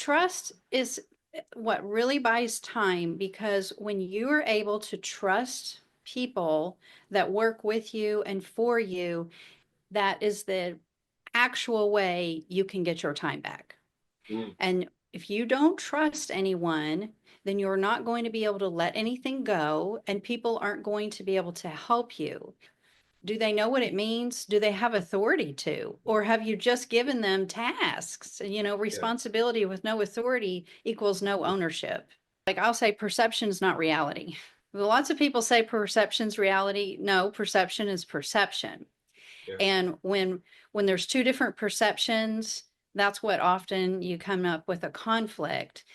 trust is what really buys time, because when you are able to trust people that work with you and for you, that is the actual way you can get your time back. Mm, And if you don't trust anyone, then you're not going to be able to let anything go, and people aren't going to be able to help you. Do they know what it means? Do they have authority to? Or have you just given them tasks? yeah. Responsibility with no authority equals no ownership. Like I'll say, perception is not reality. Lots of people say perception's reality. No, perception is perception. Yeah. And when there's two different perceptions, that's what often you come up with a conflict.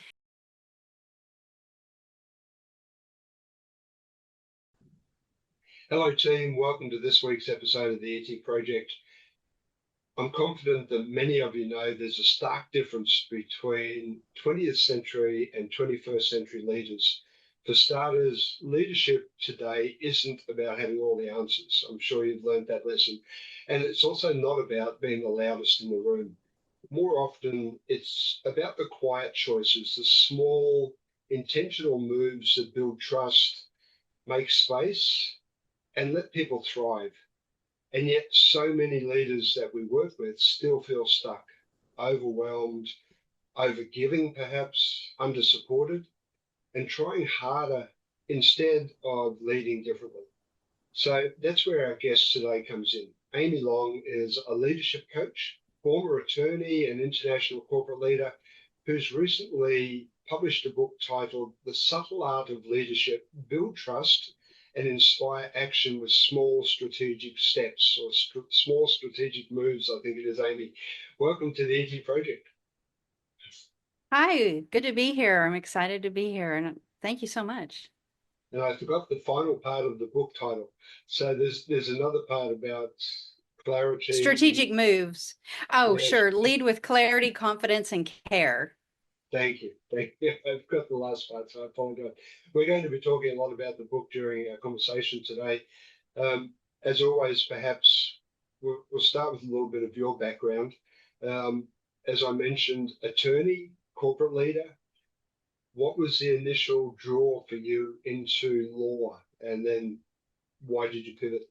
Hello, team. Welcome to this week's episode of the ET Project. I'm confident that many of you know there's a stark difference between 20th century and 21st century leaders. For starters, leadership today isn't about having all the answers. I'm sure you've learned that lesson. And it's also not about being the loudest in the room. More often, it's about the quiet choices, the small, intentional moves that build trust, make space, and let people thrive. And yet, so many leaders that we work with still feel stuck, overwhelmed, overgiving, perhaps under supported, and trying harder instead of leading differently. So that's where our guest today comes in. Amy Long is a leadership coach, former attorney, and international corporate leader who's recently published a book titled The Subtle Art of Leadership: Build Trust and Inspire Action with Small Strategic Steps, or Small Strategic Moves, I think it is, Amy. Welcome to the ET Project. Hi, good to be here. I'm excited to be here, and thank you so much. And I forgot the final part of the book title. So there's another part about clarity. Strategic moves. Oh, Yes, sure. Lead with clarity, confidence, and care. thank you. Thank you. I've got the last part, so I apologize. We're going to be talking a lot about the book during our conversation today. As always, perhaps we'll start with a little bit of your background. Um, as I mentioned, attorney, corporate leader. What was the initial draw for you into law, and then why did you pivot?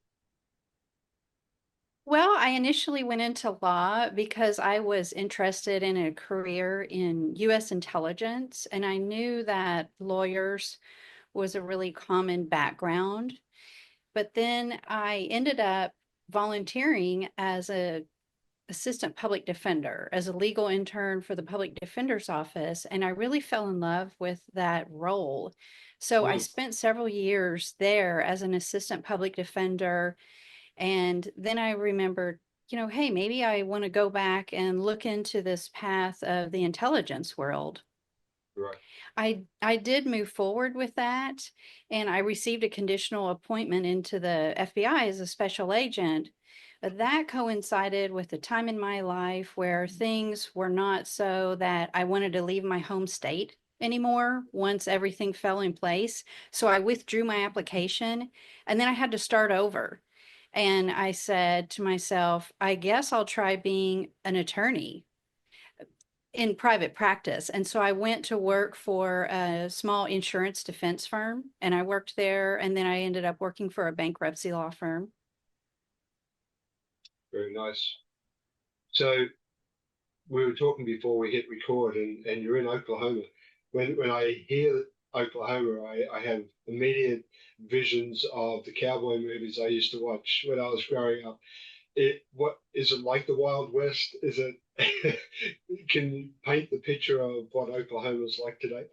Well, I initially went into law because I was interested in a career in US intelligence, and I knew that lawyers was a really common background. But then I ended up volunteering as a assistant public defender, as a legal intern for the public defender's office, and I really fell in love with that role. So I Mm, spent several years there as an assistant public defender, and then I remembered, hey, maybe I want to go back and look into this path of the intelligence world. right. I did move forward with that, and I received a conditional appointment into the FBI as a special agent. But that coincided with the time in my life where things were not so that I wanted to leave my home state anymore once everything fell in place. So I withdrew my application, and then I had to start over. And I said to myself, I guess I'll try being an attorney in private practice. And so I went to work for a small insurance defense firm, and I worked there. And then I ended up working for a bankruptcy law firm. Very nice. So we were talking before we hit record, and you're in Oklahoma. When I hear Oklahoma, I have immediate visions of the cowboy movies I used to watch when I was growing up. What is it like the Wild West? Is it? Can you paint the picture of what Oklahoma is like today?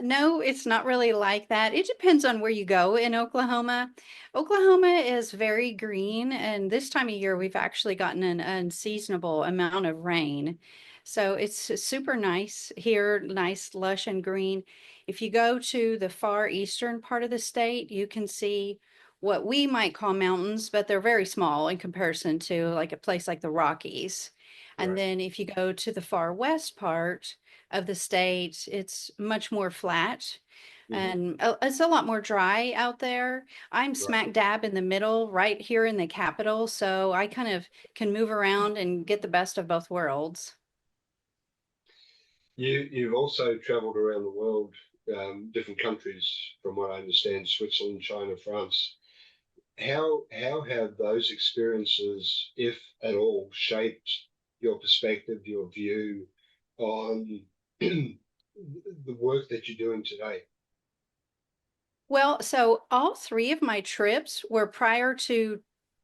No, it's not really like that. It depends on where you go in Oklahoma. Oklahoma is very green, and this time of year we've actually gotten an unseasonable amount of rain. So it's super nice here, nice, lush, and green. If you go to the far eastern part of the state, you can see what we might call mountains, but they're very small in comparison to like a place like the Rockies. And Right. then if you go to the far west part, of the state, it's much more flat, Hmm. and it's a lot more dry out there. I'm Right. smack dab in the middle, right here in the capital, so I kind of can move around and get the best of both worlds. You've also traveled around the world, different countries, from what I understand, Switzerland, China, France. How have those experiences, if at all, shaped your perspective, your view on the work that you're doing today? Well, so all three of my trips were prior to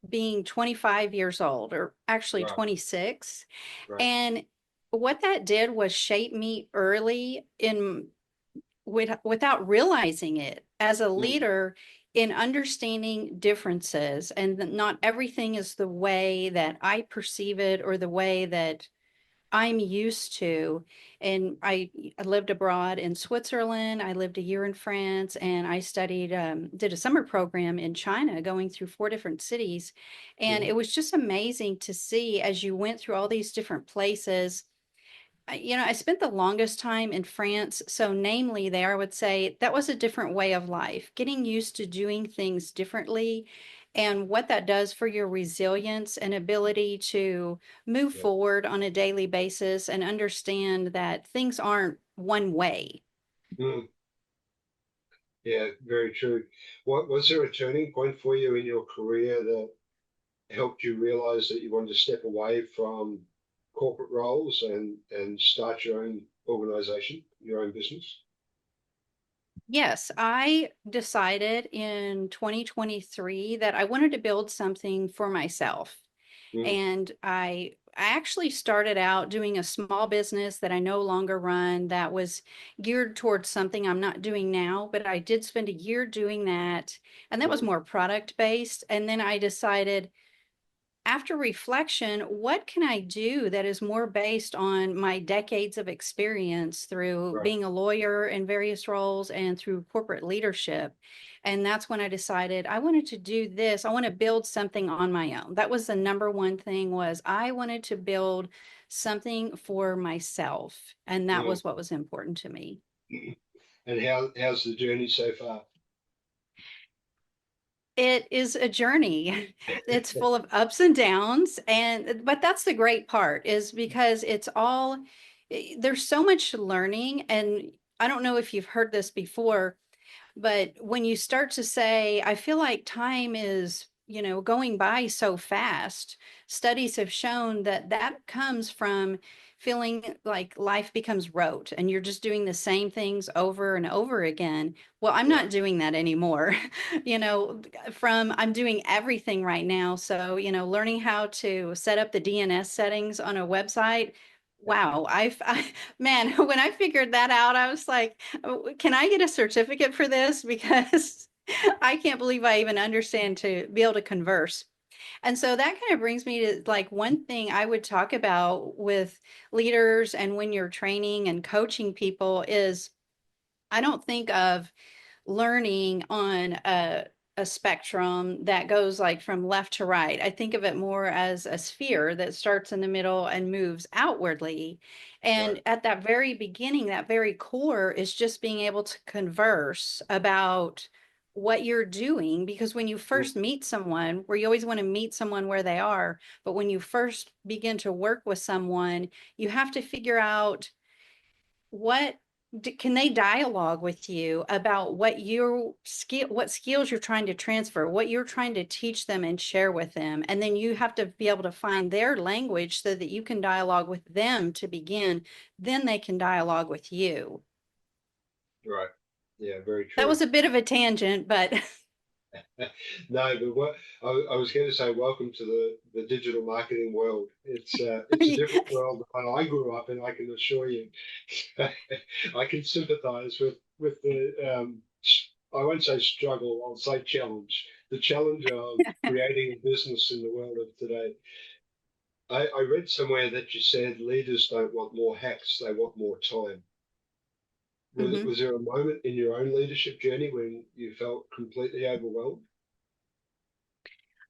being 25 years old, or actually Right, 26. right. And what that did was shape me early without realizing it as a Mm, leader in understanding differences, and that not everything is the way that I perceive it or the way that I'm used to. And I lived abroad in Switzerland. I lived a year in France, and I studied, did a summer program in China, going through four different cities. And mm, it was just amazing to see as you went through all these different places. I spent the longest time in France. So, namely, there, I would say that was a different way of life, getting used to doing things differently and what that does for your resilience and ability to move yeah. forward on a daily basis and understand that things aren't one way. Mm, yeah, very true. What was there a turning point for you in your career that helped you realize that you wanted to step away from corporate roles and start your own organization, your own business? Yes, I decided in 2023 that I wanted to build something for myself. Mm, And I actually started out doing a small business that I no longer run that was geared towards something I'm not doing now, but I did spend a year doing that, and that was mm, more product based. And then I decided, after reflection, what can I do that is more based on my decades of experience through right. being a lawyer in various roles and through corporate leadership? And that's when I decided I wanted to do this. I want to build something on my own. That was the number one thing, was I wanted to build something for myself. And that Mm. was what was important to me. And how's the journey so far? It is a journey. It's full of ups and downs, and but that's the great part, is because it's all there's so much learning. And I don't know if you've heard this before, but when you start to say, I feel like time is, going by so fast, studies have shown that that comes from feeling like life becomes rote and you're just doing the same things over and over again. Well, I'm Right. not doing that anymore. you know, I'm doing everything right now. So, learning how to set up the DNS settings on a website. Wow, man, when I figured that out, I was like, "Oh, can I get a certificate for this?" Because I can't believe I even understand to be able to converse. And so that kind of brings me to, like, one thing I would talk about with leaders and when you're training and coaching people is, I don't think of learning on a spectrum that goes like from left to right. I think of it more as a sphere that starts in the middle and moves outwardly. Right. And at that very beginning, that very core is just being able to converse about what you're doing. Because when you Mm, first meet someone, where you always want to meet someone where they are, but when you first begin to work with someone, you have to figure out what can they dialogue with you about what skills you're trying to transfer, what you're trying to teach them and share with them. And then you have to be able to find their language so that you can dialogue with them to begin, then they can dialogue with you. right. Yeah, very That true. was a bit of a tangent, but No, but what I was going to say, welcome to the digital marketing world. It's a different yeah. world than one I grew up in. I can assure you. I can sympathise with the I won't say struggle. I'll say challenge. The challenge of creating a business in the world of today. I read somewhere that you said leaders don't want more hacks; they want more time. Mhm. Was there a moment in your own leadership journey when you felt completely overwhelmed?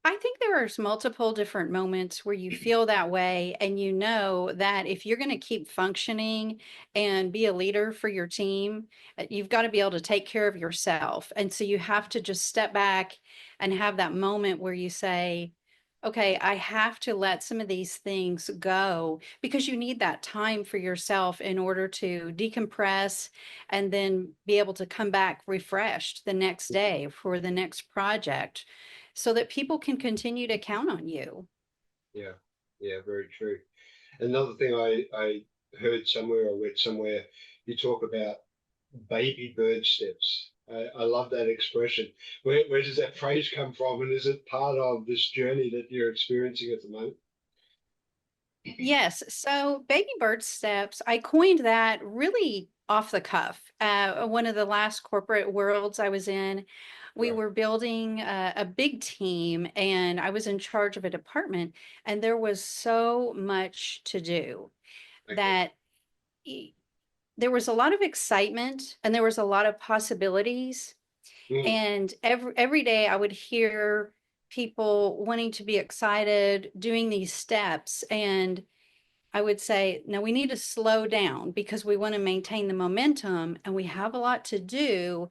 I think there's multiple different moments where you feel that way, and you know that if you're going to keep functioning and be a leader for your team, you've got to be able to take care of yourself. And so you have to just step back and have that moment where you say, okay, I have to let some of these things go because you need that time for yourself in order to decompress and then be able to come back refreshed the next day for the next project so that people can continue to count on you. Yeah, yeah, very true. Another thing I heard somewhere or read somewhere, you talk about baby bird steps. I love that expression. Where does that phrase come from? And is it part of this journey that you're experiencing at the moment? Yes. So baby bird steps, I coined that really off the cuff. One of the last corporate worlds I was in, we Right. were building a big team and I was in charge of a department, and there was so much to do Okay. that e- there was a lot of excitement and there was a lot of possibilities. Mm, And every day I would hear people wanting to be excited, doing these steps. And I would say, no, we need to slow down because we want to maintain the momentum and we have a lot to do.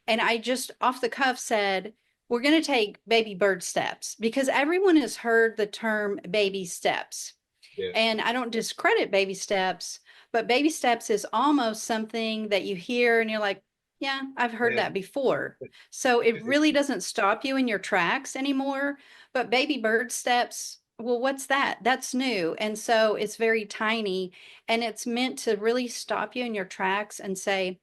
And I just off the cuff said, we're going to take baby bird steps because everyone has heard the term baby steps. yes. And I don't discredit baby steps, but baby steps is almost something that you hear and you're like, yeah, I've heard Yeah. that before. So it really doesn't stop you in your tracks anymore. But baby bird steps, well, what's that? That's new. And so it's very tiny and it's meant to really stop you in your tracks and say,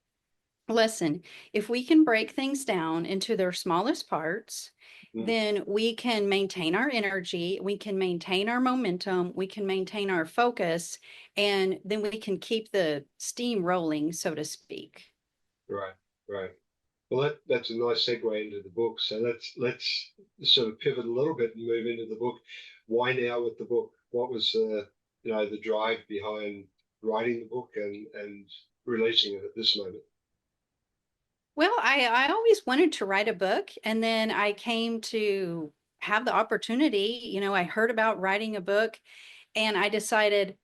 listen, if we can break things down into their smallest parts, Mm, then we can maintain our energy, we can maintain our momentum, we can maintain our focus, and then we can keep the steam rolling, so to speak. right. Right. Well, that's a nice segue into the book. So let's sort of pivot a little bit and move into the book. Why now with the book? What was the drive behind writing the book and releasing it at this moment? Well, I always wanted to write a book, and then I came to have the opportunity. I heard about writing a book, and I decided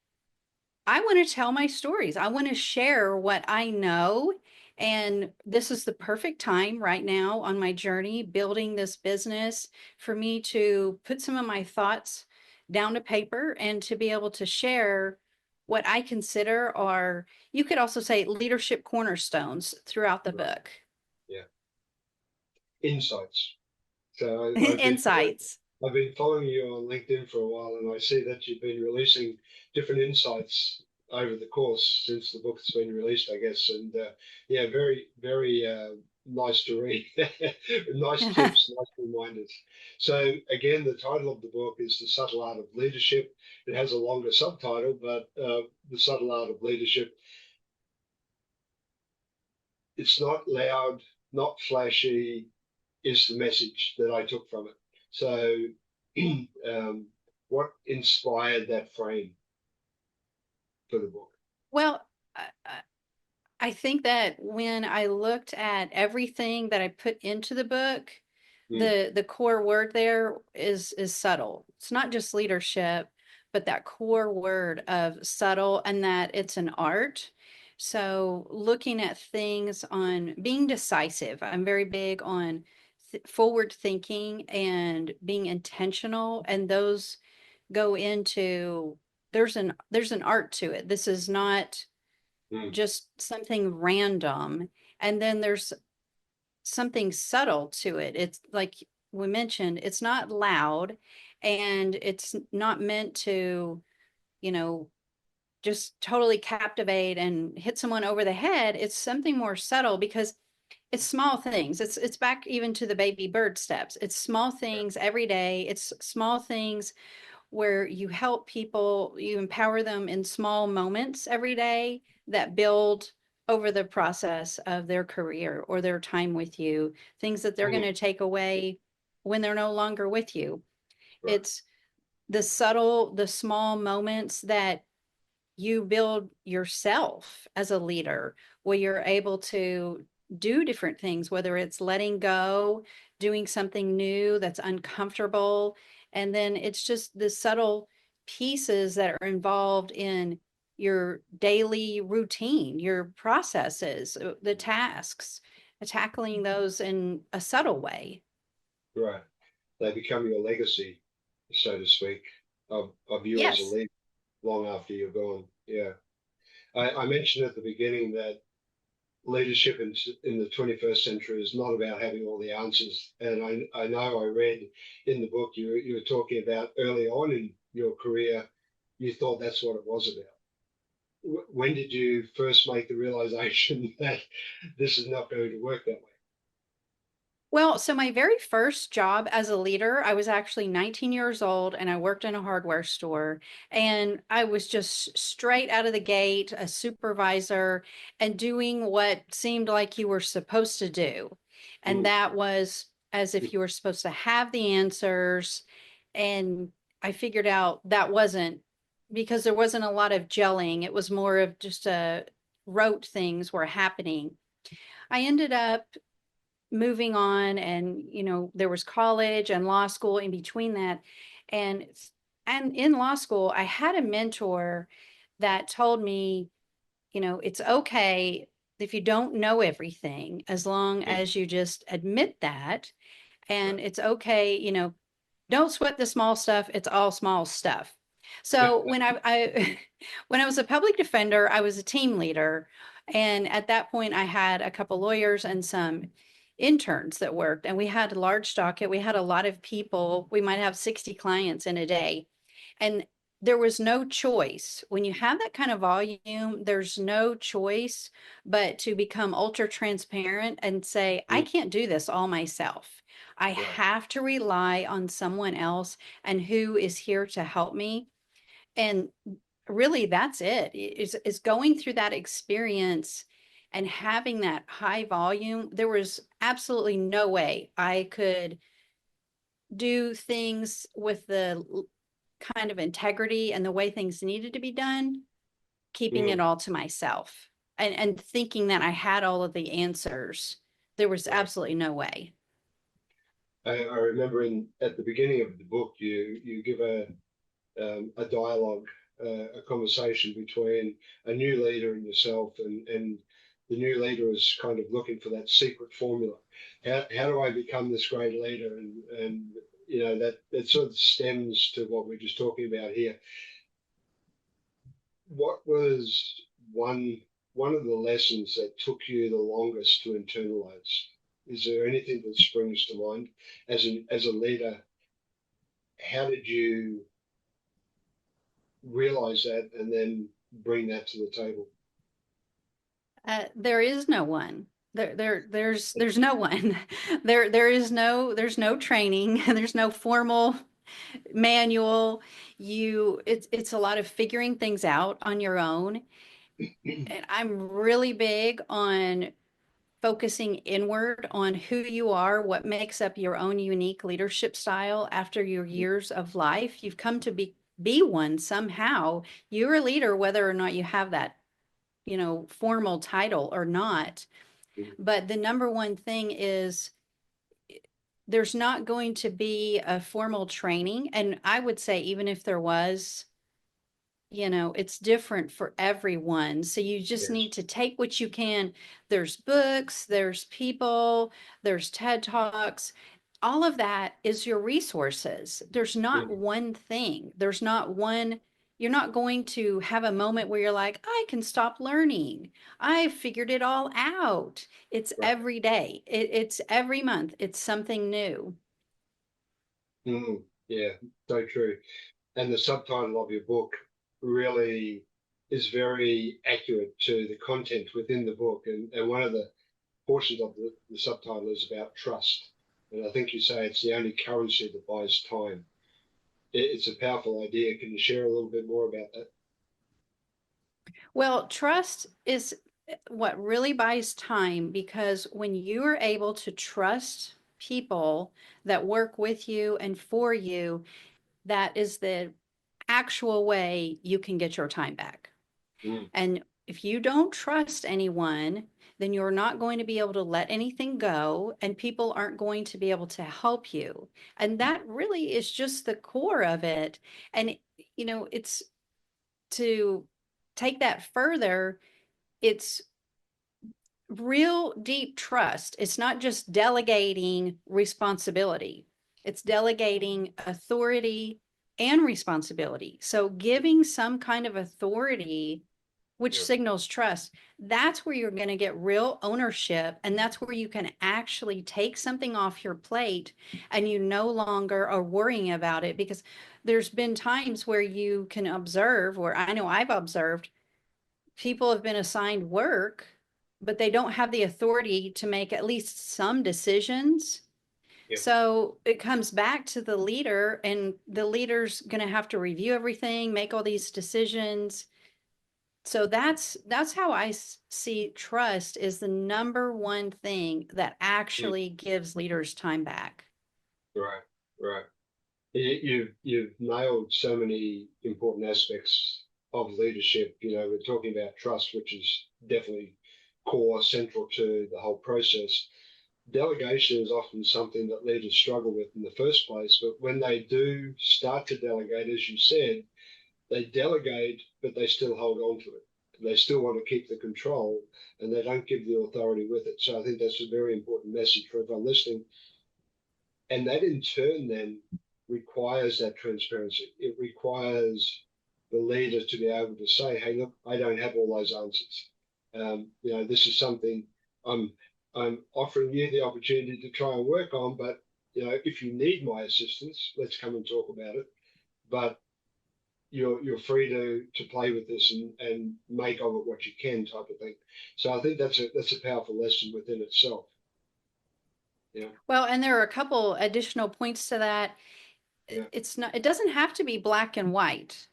I want to tell my stories. I want to share what I know. And this is the perfect time right now on my journey building this business for me to put some of my thoughts down to paper and to be able to share what I consider are, you could also say, leadership cornerstones throughout the Right. book. Yeah. Insights. So Insights. I've been following you on LinkedIn for a while, and I see that you've been releasing different insights over the course since the book's been released, I guess. And yeah, very very nice to read. Nice tips, nice reminders. So again, the title of the book is The Subtle Art of Leadership. It has a longer subtitle, but The Subtle Art of Leadership. It's not loud, not flashy, is the message that I took from it. So, what inspired that frame for the book? Well, I think that when I looked at everything that I put into the book, Mm, the core word there is subtle. It's not just leadership, but that core word of subtle and that it's an art. So looking at things on being decisive, I'm very big on forward thinking and being intentional, and those go into there's an art to it. This is not mm, just something random. And then there's something subtle to it. It's like we mentioned, it's not loud and it's not meant to, you know, just totally captivate and hit someone over the head. It's something more subtle because it's small things. It's back even to the baby bird steps. It's small things every day. It's small things where you help people, you empower them in small moments every day that build over the process of their career or their time with you, things that they're going mm, to take away when they're no longer with you. right. It's the subtle, the small moments that you build yourself as a leader where you're able to do different things, whether it's letting go, doing something new that's uncomfortable. And then it's just the subtle pieces that are involved in your daily routine, your processes, the tasks, tackling those in a subtle way. Right. They become your legacy so to speak, of you as a Yes. leader long after you're gone. Yeah. I mentioned at the beginning that leadership in the 21st century is not about having all the answers. And I know I read in the book you were talking about early on in your career, you thought that's what it was about. When did you first make the realization that this is not going to work that way? Well, so my very first job as a leader, I was actually 19 years old and I worked in a hardware store. And I was just straight out of the gate, a supervisor and doing what seemed like you were supposed to do. And Mm, that was as if you were supposed to have the answers. And I figured out that wasn't because there wasn't a lot of gelling. It was more of just a rote things were happening. I ended up moving on and there was college and law school in between that and and in law school I had a mentor that told me it's okay if you don't know everything as long yeah, as you just admit that, and right. it's okay, don't sweat the small stuff. It's all small stuff. So when I when I was a public defender, I was a team leader, and at that point, I had a couple lawyers and some interns that worked, and we had a large docket. We had a lot of people. We might have 60 clients in a day, and there was no choice. When you have that kind of volume, there's no choice but to become ultra transparent and say, I Mm, can't do this all myself. I right. have to rely on someone else and who is here to help me. And really, that's it. Is going through that experience and having that high volume. There was absolutely no way I could do things with the kind of integrity and the way things needed to be done, keeping it Mm, all to myself and thinking that I had all of the answers. There was right. absolutely no way. I remember at the beginning of the book, you give a dialogue, a conversation between a new leader and yourself, and the new leader is kind of looking for that secret formula. How do I become this great leader? And that sort of stems to what we're just talking about here. What was one of the lessons that took you the longest to internalize? Is there anything that springs to mind as a leader? How did you realize that and then bring that to the table? There is no one. There's no one. There's no training. There's no formal manual. It's a lot of figuring things out on your own. And I'm really big on focusing inward on who you are, what makes up your own unique leadership style after your years of life. You've come to be one somehow. You're a leader, whether or not you have that, formal title or not. But the number one thing is there's not going to be a formal training. And I would say, even if there was, it's different for everyone. So you just Yes. need to take what you can. There's books, there's people, there's TED Talks. All of that is your resources. There's not Mm, one thing. There's not one, you're not going to have a moment where you're like, I can stop learning. I figured it all out. It's right. every day. It's every month. It's something new. Yeah, so true. And the subtitle of your book really is very accurate to the content within the book. And one of the portions of the subtitle is about trust. And I think you say it's the only currency that buys time. It's a powerful idea. Can you share a little bit more about that? Well, trust is what really buys time, because when you are able to trust people that work with you and for you, that is the actual way you can get your time back. Mm, And if you don't trust anyone, then you're not going to be able to let anything go, and people aren't going to be able to help you. And that really is just the core of it. And, it's to take that further, it's real deep trust. It's not just delegating responsibility, it's delegating authority and responsibility. So giving some kind of authority, which Yeah. signals trust, that's where you're going to get real ownership. And that's where you can actually take something off your plate and you no longer are worrying about it. Because there's been times where you can observe, where I know I've observed people have been assigned work, but they don't have the authority to make at least some decisions. Yeah. So it comes back to the leader, and the leader's going to have to review everything, make all these decisions. So that's how I see trust is the number one thing that Mm. actually gives leaders time back. Right. Right. You've nailed so many important aspects of leadership. You know, we're talking about trust, which is definitely core, central to the whole process. Delegation is often something that leaders struggle with in the first place, but when they do start to delegate, as you said, they delegate, but they still hold on to it. They still want to keep the control and they don't give the authority with it. So I think that's a very important message for everyone listening. And that in turn then requires that transparency. It requires the leader to be able to say, "Hey, look, I don't have all those answers. This is something I'm I'm offering you the opportunity to try and work on, but if you need my assistance, let's come and talk about it. But you're free to play with this and make of it what you can, type of thing." So I think that's a powerful lesson within itself. Yeah, Well, and there are a couple additional points to that. yeah, It doesn't have to be black and white.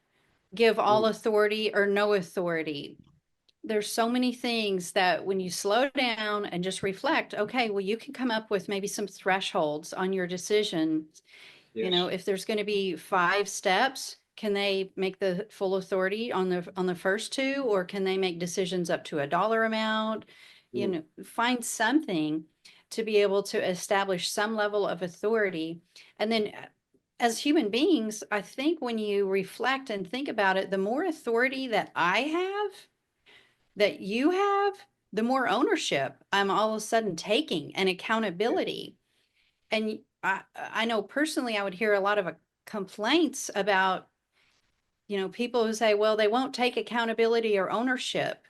Give all mm, authority or no authority. There's so many things that when you slow down and just reflect, okay, well, you can come up with maybe some thresholds on your decision. yes, If there's going to be 5 steps, can they make the full authority on the first two, or can they make decisions up to a dollar amount? mm, Find something to be able to establish some level of authority. And then as human beings, I think when you reflect and think about it, the more authority that I have, that you have, the more ownership I'm all of a sudden taking and yeah, accountability. And I know personally, I would hear a lot of complaints about, people who say, well, they won't take accountability or ownership.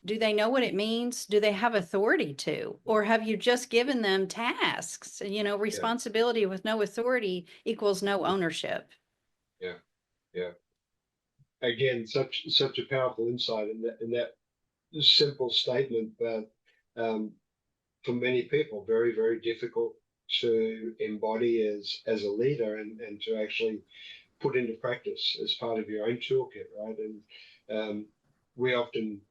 Do they know what it means? Do they have authority to? Or have you just given them tasks? yeah, Responsibility with no authority equals no ownership. yeah, yeah. Again, such a powerful insight in that simple statement, but um, for many people, very very difficult to embody as a leader and to actually put into practice as part of your own toolkit, right? And we often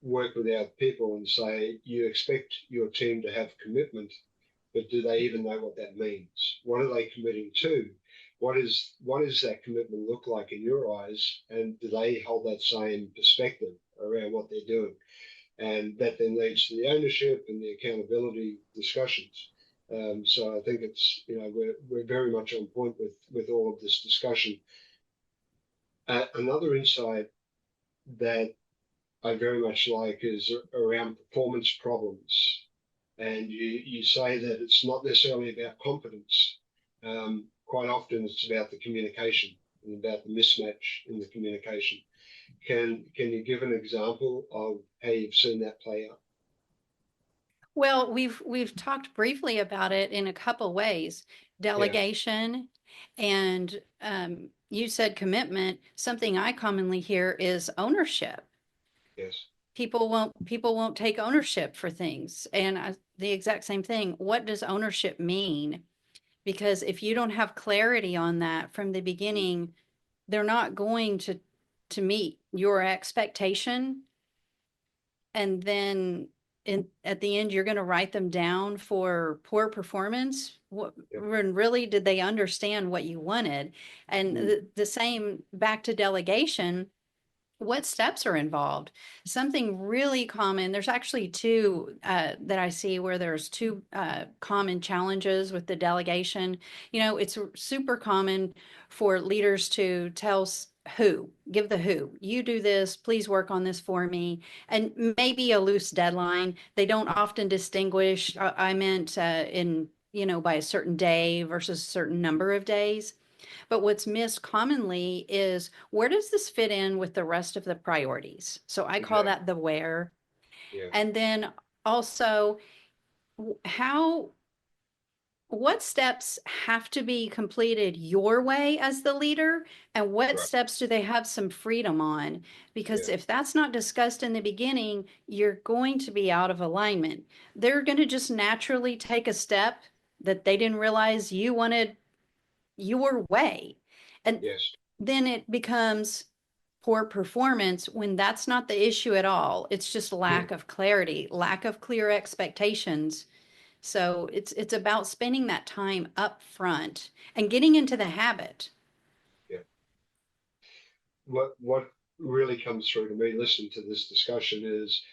work with our people and say, you expect your team to have commitment, but do they even know what that means? What are they committing to? What is that commitment look like in your eyes? And do they hold that same perspective around what they're doing? And that then leads to the ownership and the accountability discussions. So I think it's we're very much on point with all of this discussion. Another insight that I very much like is around performance problems. And you say that it's not necessarily about competence. Quite often it's about the communication and about the mismatch in the communication. Can you give an example of how you've seen that play out? Well, we've talked briefly about it in a couple ways. Yeah, Delegation, and you said commitment. Something I commonly hear is ownership. yes, People won't take ownership for things, and the exact same thing. What does ownership mean? Because if you don't have clarity on that from the beginning, they're not going to meet your expectation, and then at the end you're going to write them down for poor performance. yep, When really did they understand what you wanted? And mm, the same back to delegation, what steps are involved? Something really common, there's actually two that I see where there's two common challenges with the delegation. It's super common for leaders to tell give the who, you do this, please work on this for me, and maybe a loose deadline. They don't often distinguish, I meant in, by a certain day versus a certain number of days. But what's missed commonly is where does this fit in with the rest of the priorities? So I call Exactly. that the where. Yeah. And then also, how what steps have to be completed your way as the leader, and what Right. steps do they have some freedom on? Because Yeah. if that's not discussed in the beginning, you're going to be out of alignment. They're going to just naturally take a step that they didn't realize you wanted your way. And Yes. then it becomes poor performance when that's not the issue at all. It's just Hmm. lack of clarity, lack of clear expectations. So it's about spending that time up front and getting into the habit. Yeah. What really comes through to me listening to this discussion is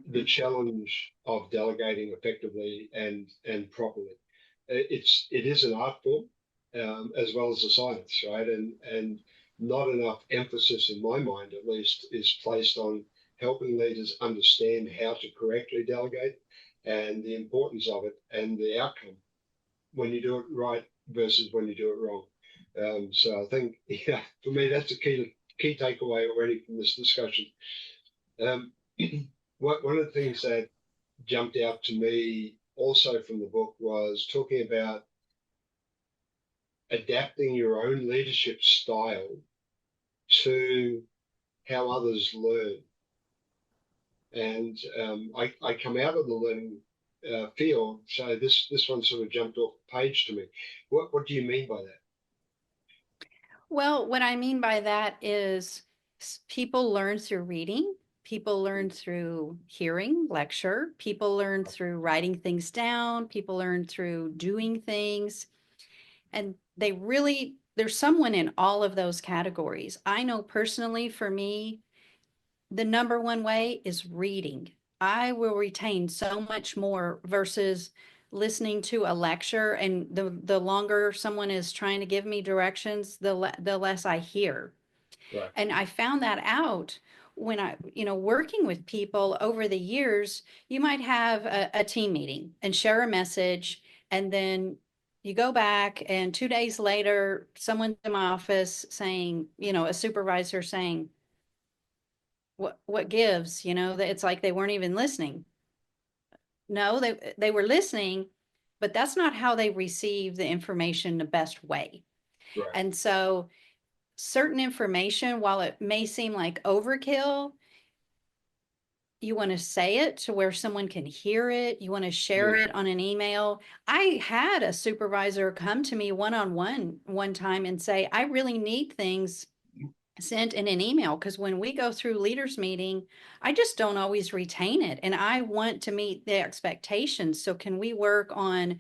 the challenge of delegating effectively and properly. It is an art form as well as a science, right? And not enough emphasis, in my mind at least, is placed on helping leaders understand how to correctly delegate and the importance of it and the outcome when you do it right versus when you do it wrong. So I think, yeah, for me, that's a key takeaway already from this discussion. Um, one of the things that jumped out to me also from the book was talking about adapting your own leadership style to how others learn. And I come out of the learning field, so this one sort of jumped off the page to me. What do you mean by that? Well, what I mean by that is people learn through reading, people learn through hearing, lecture, people learn through writing things down, people learn through doing things. And there's someone in all of those categories. I know personally for me, the number one way is reading. I will retain so much more versus listening to a lecture, and the longer someone is trying to give me directions, the less I hear. Right. And I found that out when working with people over the years. You might have a team meeting and share a message, and then you go back, and 2 days later, someone's in my office saying, a supervisor saying, what gives, that it's like they weren't even listening. No, they were listening, but that's not how they receive the information the best way. Right. And so certain information, while it may seem like overkill, you want to say it to where someone can hear it. You want to share Mm. it on an email. I had a supervisor come to me one-on-one one time and say, I really need things sent in an email because when we go through leaders meeting, I just don't always retain it. And I want to meet the expectations. So can we work on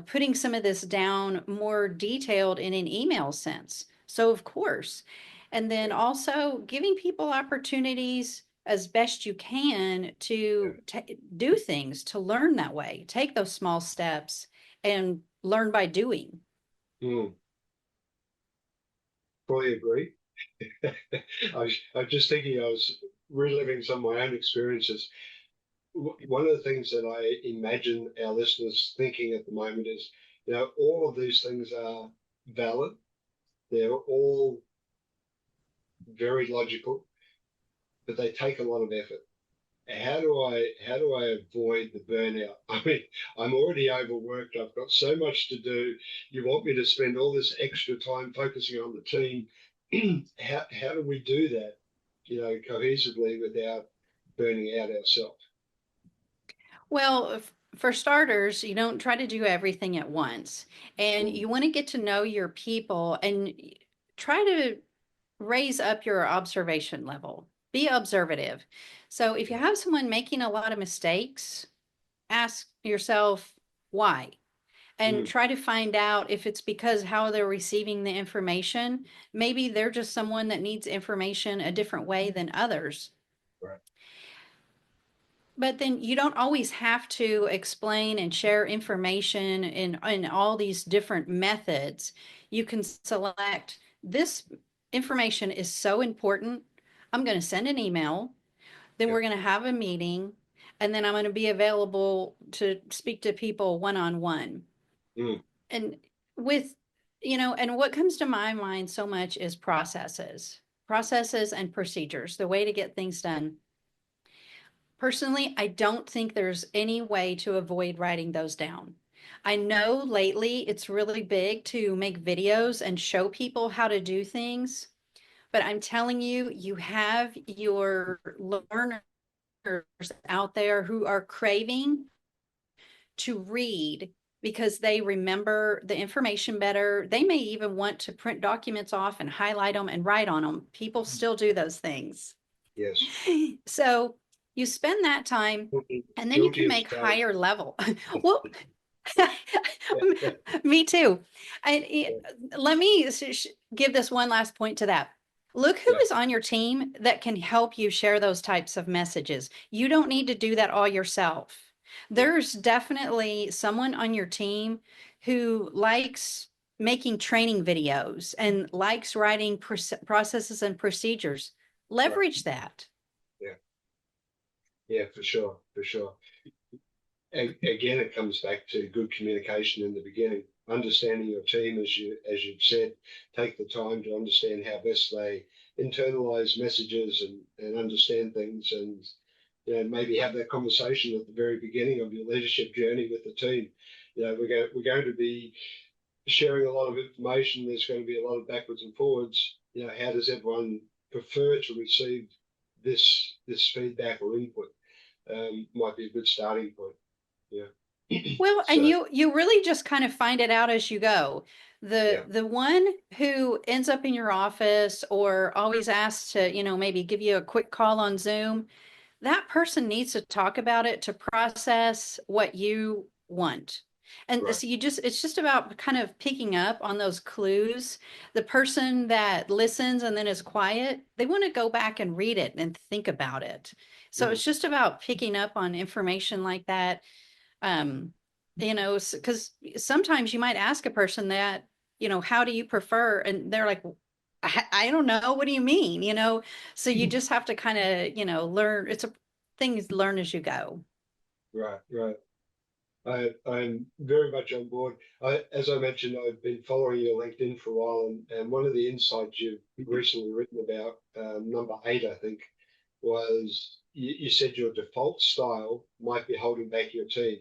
putting some of this down more detailed in an email sense? So, of course. And then Yeah. also giving people opportunities as best you can Yeah. to do things, to learn that way, take those small steps and learn by doing. Mm. Fully agree. I was just thinking, I was reliving some of my own experiences. One of the things that I imagine our listeners thinking at the moment is, all of these things are valid. They're all very logical, but they take a lot of effort. How do I avoid the burnout? I mean, I'm already overworked. I've got so much to do. You want me to spend all this extra time focusing on the team. How do we do that, cohesively without burning out ourselves? Well, for starters, you don't try to do everything at once. And Mm. you want to get to know your people and try to raise up your observation level. Be observative. So if you Yeah. have someone making a lot of mistakes, ask yourself why, and Mm. try to find out if it's because how they're receiving the information. Maybe they're just someone that needs information a different way than others. Right. But then you don't always have to explain and share information in all these different methods. You can select this information is so important. I'm going to send an email, then Yeah. we're going to have a meeting, and then I'm going to be available to speak to people one on one. Mm. And with And what comes to my mind so much is processes and procedures, the way to get things done. Personally, I don't think there's any way to avoid writing those down. I know lately it's really big to make videos and show people how to do things, but I'm telling you, you have your learners out there who are craving to read because they remember the information better. They may even want to print documents off and highlight them and write on them. People still do those things. Yes. So you spend that time and then you Guilty can as make charged. higher level. Well, Yeah. me too. Yeah. Let me give this one last point to that. Look who Yeah. is on your team that can help you share those types of messages. You don't need to do that all yourself. Yeah. There's definitely someone on your team who likes making training videos and likes writing processes and procedures. Right. Leverage that. Yeah. Yeah, for sure. For sure. Again, it comes back to good communication in the beginning, understanding your team, as you've said, take the time to understand how best they internalize messages and understand things, and maybe have that conversation at the very beginning of your leadership journey with the team. We're going to be sharing a lot of information. There's going to be a lot of backwards and forwards. How does everyone prefer to receive this feedback or input? Might be a good starting point. Yeah. Well, and So you really just kind of find it out as you go. The yeah. the one who ends up in your office or always asks to, maybe give you a quick call on Zoom, that person needs to talk about it to process what you want. And Right. so it's just about kind of picking up on those clues. The person that listens and then is quiet, they want to go back and read it and think about it. So Mm. it's just about picking up on information like that. Um, because sometimes you might ask a person that, how do you prefer? And they're like, I don't know. What do you mean? So you just have to kind of, learn. It's a things learn as you go. Right. Right. I'm very much on board. As I mentioned, I've been following your LinkedIn for a while, and one of the insights you've recently written about, number 8, I think, was you said your default style might be holding back your team.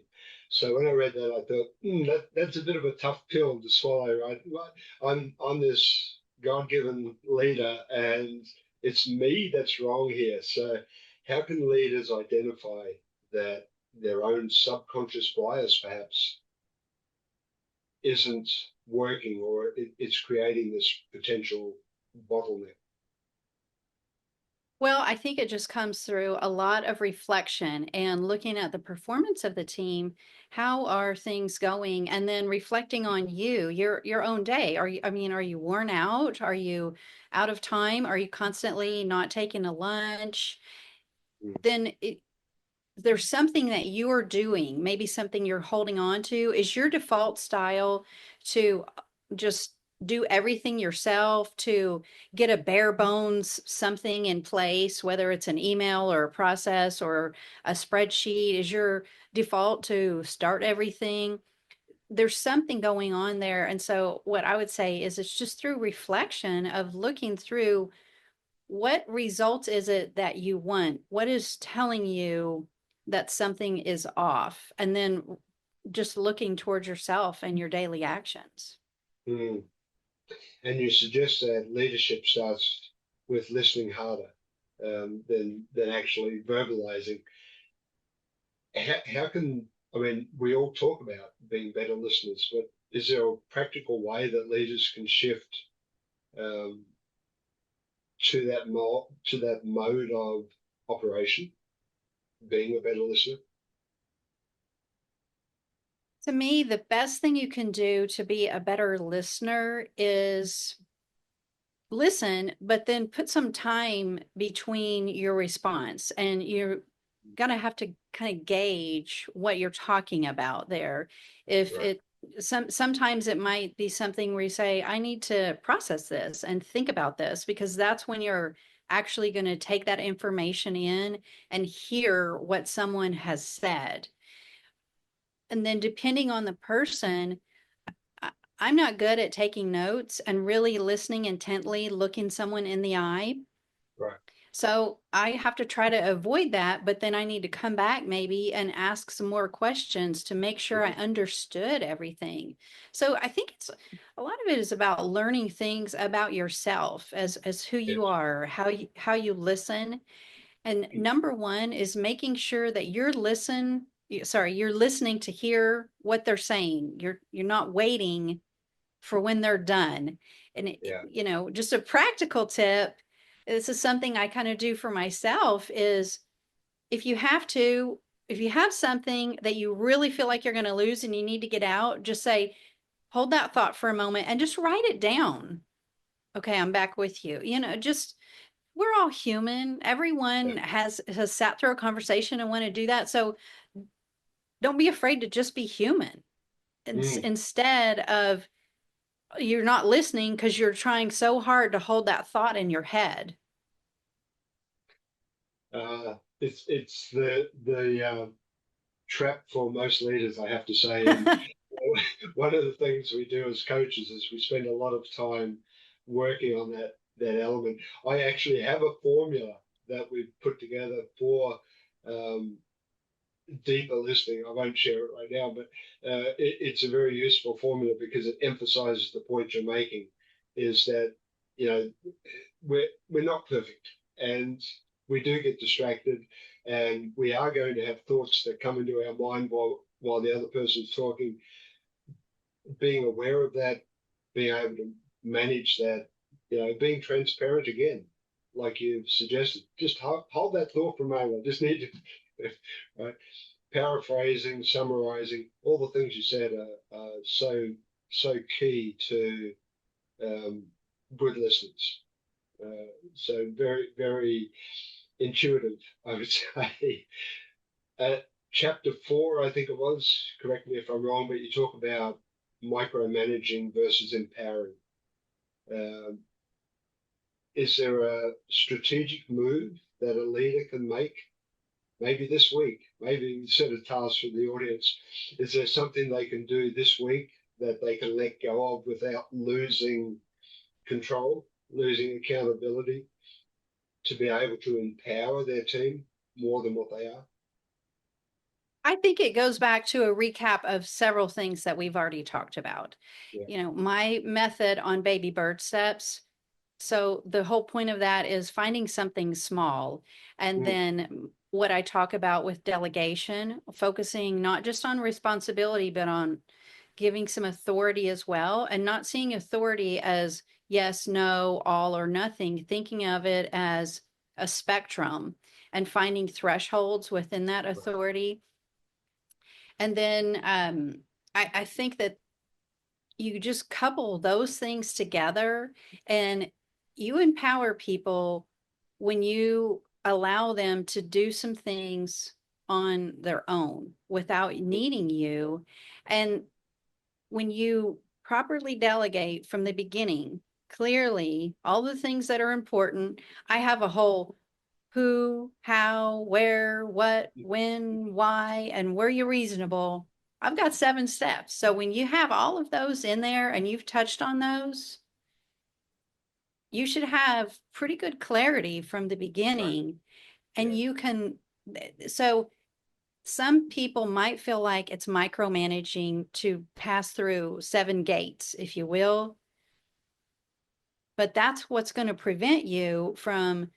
So when I read that, I thought, that's a bit of a tough pill to swallow, right? I'm this God-given leader, and it's me that's wrong here. So how can leaders identify that their own subconscious bias perhaps isn't working, or it's creating this potential bottleneck? Well, I think it just comes through a lot of reflection and looking at the performance of the team. How are things going? And then reflecting on your own day. Are you worn out? Are you out of time? Are you constantly not taking a lunch? Mm. Then there's something that you're doing, maybe something you're holding on to. Is your default style to just do everything yourself, to get a bare bones something in place, whether it's an email or a process or a spreadsheet? Is your default to start everything? There's something going on there. And so, what I would say is it's just through reflection of looking through what results is it that you want? What is telling you that something is off? And then just looking towards yourself and your daily actions. Mm. And you suggest that leadership starts with listening harder, than actually verbalizing. How can, I mean, we all talk about being better listeners, but is there a practical way that leaders can shift, um, to that mode of operation, being a better listener? To me, the best thing you can do to be a better listener is listen, but then put some time between your response. And you're going to have to kind of gauge what you're talking about there. If Right. it, sometimes it might be something where you say, I need to process this and think about this, because that's when you're actually going to take that information in and hear what someone has said. And then depending on the person, I'm not good at taking notes and really listening intently, looking someone in the eye. Right. So I have to try to avoid that, but then I need to come back maybe and ask some more questions to make sure I Yeah. understood everything. So I think it's a lot of it is about learning things about yourself as who Yes. you are, how you listen. And Mm. number one is making sure that you're listening to hear what they're saying. You're not waiting for when they're done. And, Yeah. just a practical tip, this is something I kind of do for myself is if you have to, if you have something that you really feel like you're going to lose and you need to get out, just say, hold that thought for a moment and just write it down. Okay, I'm back with you. Just we're all human. Yeah. Everyone has sat through a conversation and want to do that. So don't be afraid to just be human. Mm. Instead of you're not listening because you're trying so hard to hold that thought in your head. It's the trap for most leaders, I have to say. And one of the things we do as coaches is we spend a lot of time working on that element. I actually have a formula that we've put together for um, deeper listening. I won't share it right now, but it's a very useful formula because it emphasizes the point you're making. Is that you know we're not perfect, and we do get distracted, and we are going to have thoughts that come into our mind while the other person's talking. Being aware of that, being able to manage that, being transparent again, like you've suggested. Just hold that thought for a moment. I just need to, right? Paraphrasing, summarizing, all the things you said are so key to um, good listeners. So very, very intuitive, I would say. Chapter 4, I think it was, correct me if I'm wrong, but you talk about micromanaging versus empowering. Um, is there a strategic move that a leader can make? Maybe this week, maybe set a task for the audience. Is there something they can do this week that they can let go of without losing control, losing accountability, to be able to empower their team more than what they are? I think it goes back to a recap of several things that we've already talked about. Yeah. My method on baby bird steps. So the whole point of that is finding something small. And Mm. then what I talk about with delegation, focusing not just on responsibility, but on giving some authority as well, and not seeing authority as yes, no, all or nothing, thinking of it as a spectrum and finding thresholds within that Right. authority. And then I think that you just couple those things together and you empower people when you allow them to do some things on their own without needing you. And when you properly delegate from the beginning, clearly, all the things that are important, I have a whole who, how, where, what, when, why, and were you reasonable? I've got 7 steps. So when you have all of those in there and you've touched on those, you should have pretty good clarity from the Right. beginning. And Yeah. you can, so some people might feel like it's micromanaging to pass through 7 gates, if you will, but that's what's going to prevent you from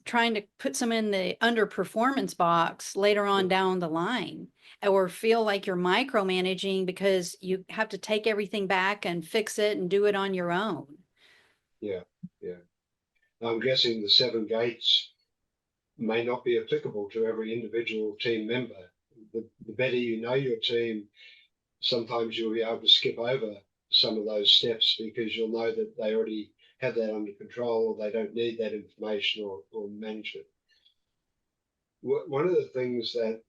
trying to put some in the underperformance box later on Yeah. down the line, or feel like you're micromanaging because you have to take everything back and fix it and do it on your own. Yeah. Yeah. I'm guessing the 7 gates may not be applicable to every individual team member. The better you know your team, sometimes you'll be able to skip over some of those steps because you'll know that they already have that under control or they don't need that information or management. One of the things that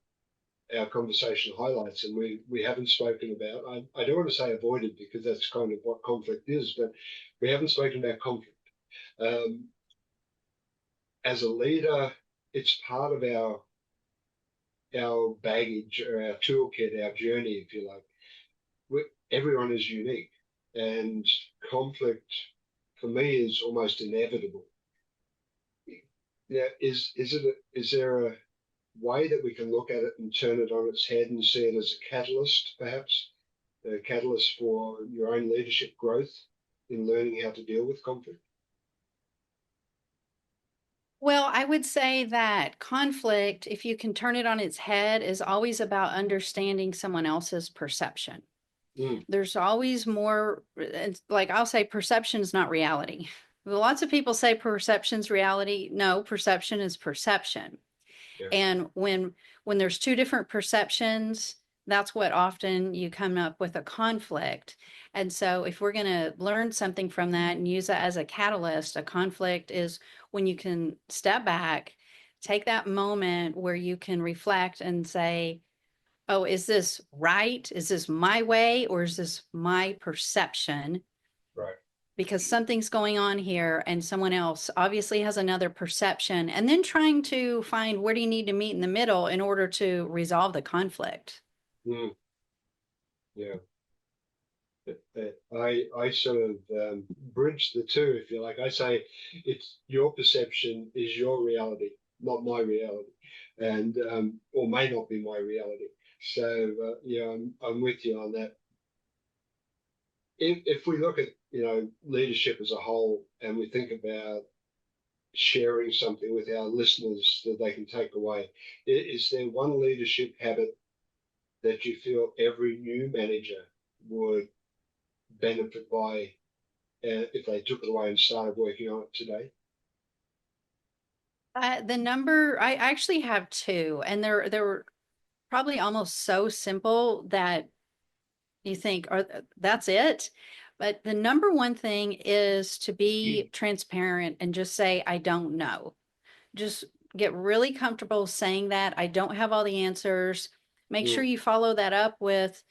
our conversation highlights, and we haven't spoken about, I don't want to say avoided because that's kind of what conflict is, but we haven't spoken about conflict. Um, as a leader, it's part of our baggage or our toolkit, our journey, if you like. everyone is unique, and conflict for me is almost inevitable. Now, is there a way that we can look at it and turn it on its head and see it as a catalyst, perhaps a catalyst for your own leadership growth in learning how to deal with conflict? Well, I would say that conflict, if you can turn it on its head, is always about understanding someone else's perception. Mm, There's always more, it's like I'll say perception is not reality. Lots of people say perception's reality. No, perception is perception. yeah. And when there's two different perceptions, that's what often you come up with a conflict. And so if we're going to learn something from that and use that as a catalyst, a conflict is when you can step back, take that moment where you can reflect and say, oh, is this right? Is this my way or is this my perception? Right. Because something's going on here and someone else obviously has another perception, and then trying to find where do you need to meet in the middle in order to resolve the conflict. Mm, yeah. I sort of bridge the two, if you like. I say it's your perception is your reality, not my reality, and or may not be my reality. So yeah, I'm with you on that. If we look at leadership as a whole, and we think about sharing something with our listeners that they can take away, is there one leadership habit that you feel every new manager would benefit by if they took it away and started working on it today? The number I actually have two, and they're probably almost so simple that you think, "Are that's it?" But the number one thing is to be transparent and just say, "I don't know." Just get really comfortable saying that. I don't have all the answers. Make sure Mm, you follow that up with,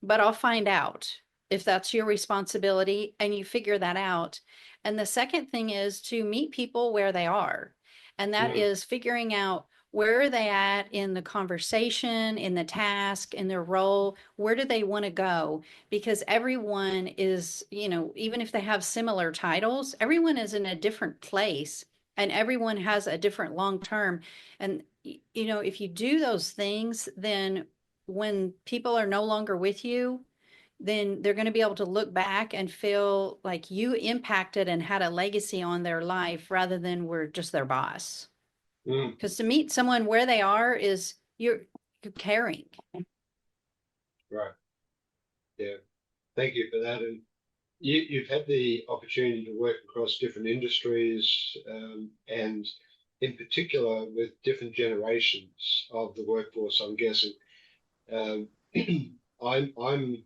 but I'll find out if that's your responsibility and you figure that out. And the second thing is to meet people where they are. And that mm, is figuring out where are they at in the conversation, in the task, in their role, where do they want to go? Because everyone is, even if they have similar titles, everyone is in a different place and everyone has a different long term. And, if you do those things, then when people are no longer with you, then they're going to be able to look back and feel like you impacted and had a legacy on their life rather than we're just their boss. mm. Because to meet someone where they are is you're caring. Right. Yeah. Thank you for that. And you've had the opportunity to work across different industries, and in particular with different generations of the workforce, I'm guessing. Um, I'm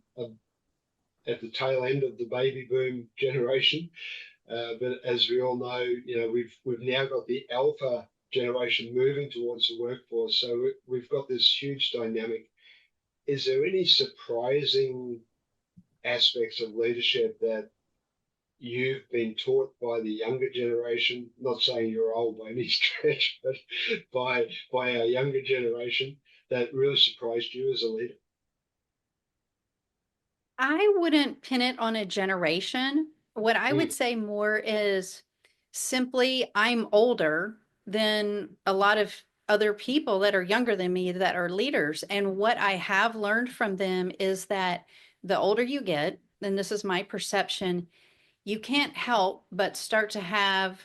at the tail end of the baby boom generation, but as we all know, we've now got the alpha generation moving towards the workforce. So we've got this huge dynamic. Is there any surprising aspects of leadership that you've been taught by the younger generation? Not saying you're old by any stretch, but by our younger generation that really surprised you as a leader? I wouldn't pin it on a generation. What I would Mm, say more is simply I'm older than a lot of other people that are younger than me that are leaders. And what I have learned from them is that the older you get, and this is my perception, you can't help but start to have,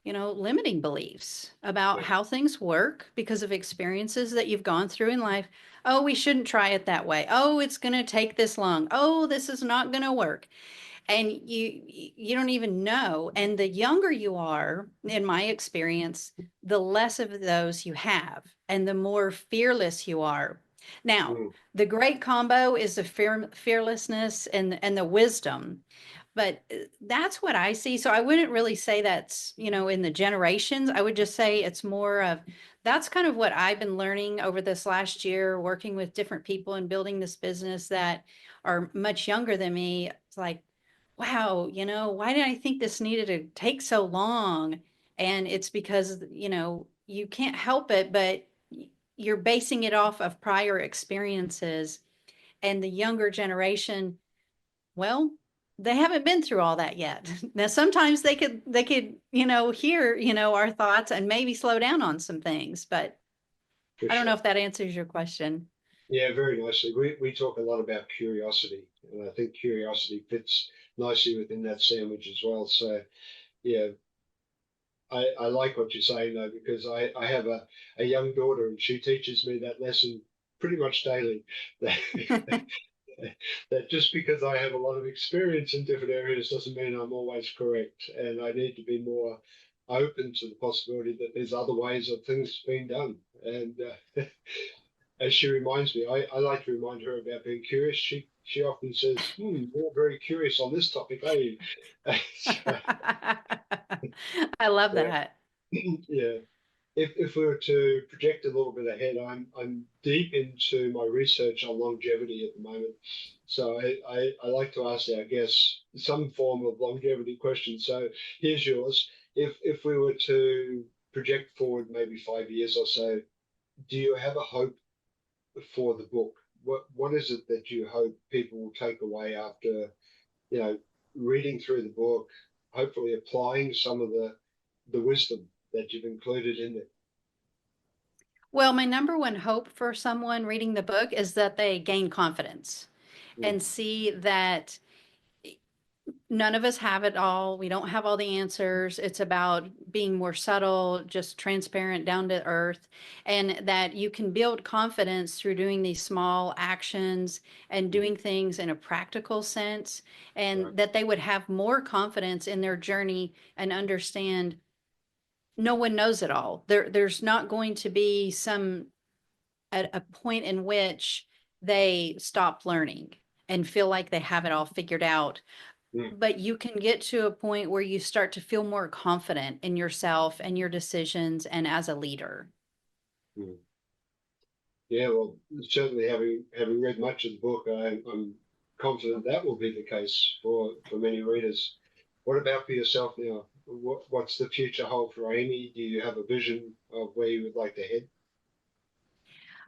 limiting beliefs about yeah. how things work because of experiences that you've gone through in life. Oh, we shouldn't try it that way. Oh, it's going to take this long. Oh, this is not going to work. And you don't even know. And the younger you are, in my experience, the less of those you have and the more fearless you are. Now, Mm, the great combo is the fearlessness and the wisdom, but that's what I see. So I wouldn't really say that's, in the generations. I would just say it's more of that's kind of what I've been learning over this last year, working with different people and building this business that are much younger than me. It's like, wow, why did I think this needed to take so long? And it's because, you can't help it, but you're basing it off of prior experiences And the younger generation, well, they haven't been through all that yet. Now, sometimes they could, hear, our thoughts and maybe slow down on some things, but For I don't know sure. if that answers your question. Yeah, very nicely. We talk a lot about curiosity, and I think curiosity fits nicely within that sandwich as well. So, yeah, I like what you're saying though, because I have a young daughter and she teaches me that lesson pretty much daily. That, that just because I have a lot of experience in different areas doesn't mean I'm always correct. And I need to be more open to the possibility that there's other ways of things being done. And as she reminds me, I like to remind her about being curious. She often says, you're very curious on this topic, are you? So, I love yeah. that. Yeah. If we were to project a little bit ahead, I'm deep into my research on longevity at the moment. So I like to ask our guests some form of longevity question. So here's yours. If we were to project forward maybe 5 years or so, do you have a hope for the book? What is it that you hope people will take away after, you know, reading through the book, hopefully applying some of the wisdom that you've included in it? Well, my number one hope for someone reading the book is that they gain confidence Mm, and see that none of us have it all. We don't have all the answers. It's about being more subtle, just transparent, down to earth, and that you can build confidence through doing these small actions and mm, doing things in a practical sense, right. and that they would have more confidence in their journey and understand no one knows it all. There's not going to be some at a point in which they stop learning and feel like they have it all figured out, Mm, but you can get to a point where you start to feel more confident in yourself and your decisions and as a leader. mm. Yeah, well, certainly having read much of the book, I'm confident that will be the case for many readers. What about for yourself now? What's the future hold for Amy? Do you have a vision of where you would like to head?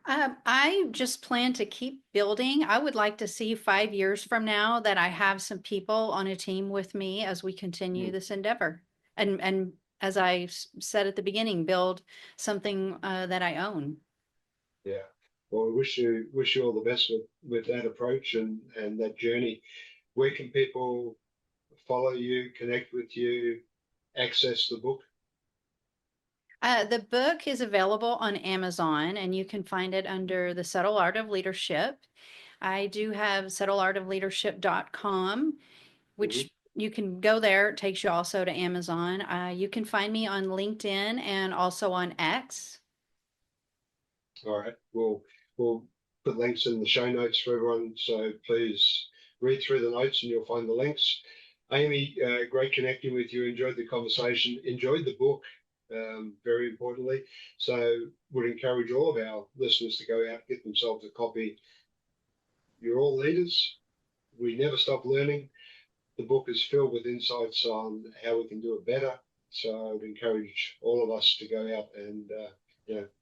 I just plan to keep building. I would like to see 5 years from now that I have some people on a team with me as we continue Mm, this endeavor. And as I said at the beginning, build something that I own. yeah. Well, we wish you all the best with that approach and that journey. Where can people follow you, connect with you, access the book? The book is available on Amazon and you can find it under The Subtle Art of Leadership. I do have subtleartofleadership.com, Hmm. which you can go there. It takes you also to Amazon. You can find me on LinkedIn and also on X. All right. We'll put links in the show notes for everyone. So please read through the notes and you'll find the links. Amy, great connecting with you. Enjoyed the conversation. Enjoyed the book, very importantly. So would encourage all of our listeners to go out, get themselves a copy. You're all leaders. We never stop learning. The book is filled with insights on how we can do it better. So I would encourage all of us to go out and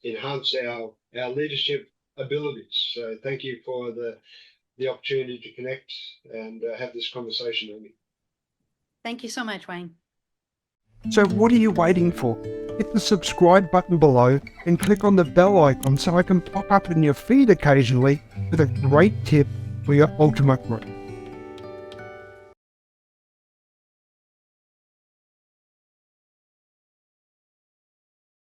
enhance our leadership abilities. So thank you for the opportunity to connect and have this conversation, Amy. Thank you so much, Wayne. So what are you waiting for? Hit the subscribe button below and click on the bell icon so I can pop up in your feed occasionally with a great tip for your ultimate growth.